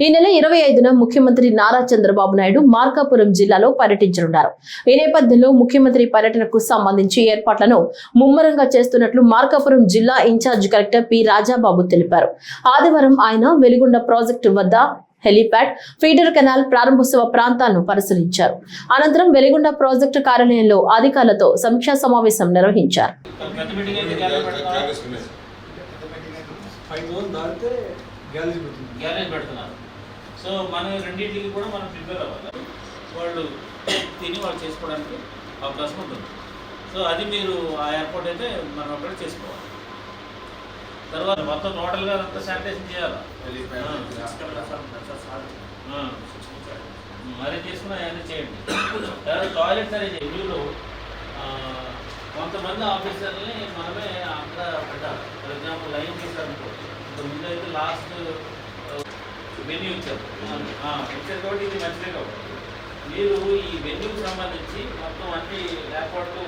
ఈ నెల 25న ముఖ్యమంత్రి నారా చంద్రబాబు నాయుడు మార్కాపురం జిల్లాలో పర్యటించనున్నారు. ఈ నేపథ్యంలో ముఖ్యమంత్రి పర్యటనకు సంబంధించి ఏర్పాట్లను ముమ్మరంగా చేస్తున్నట్లు మార్కాపురం జిల్లా ఇన్ఛార్జ్ కలెక్టర్ పి రాజాబాబు తెలిపారు. ఆదివారం ఆయన వెలిగొండ ప్రాజెక్టు వద్ద హెలీప్యాడ్, ఫీడర్ కెనాల్ ప్రారంభోత్సవ ప్రాంతాలను పరిశీలించారు. అనంతరం వెలిగొండ ప్రాజెక్టు కార్యాలయంలో అధికారులతో సమీక్షా సమావేశం నిర్వహించారు. సో మనం రెండింటికి కూడా మనం ప్రిపేర్ అవ్వాలి. వాళ్ళు తిని వాళ్ళు చేసుకోవడానికి అవకాశం ఉంటుంది. సో అది మీరు ఆ ఏర్పాటు అయితే మనం అక్కడ చేసుకోవాలి. తర్వాత మొత్తం టోటల్గా అంతా శానిటైజేషన్ చేయాలి. అరేంజ్ చేసుకుని అవన్నీ చేయండి. తర్వాత టాయిలెట్స్ అరేంజ్ చేయండి. కొంతమంది ఆఫీసర్ని మనమే అక్కడ పెట్టాలి. ఫర్ ఎగ్జాంపుల్ లైన్ చేశారనుకో, ముందు అయితే లాస్ట్ వెన్యూ ఇచ్చారు కాబట్టి ఇది మంచిదే. కాబట్టి మీరు ఈ వెన్యూకి సంబంధించి మొత్తం అన్ని ఏర్పాట్లు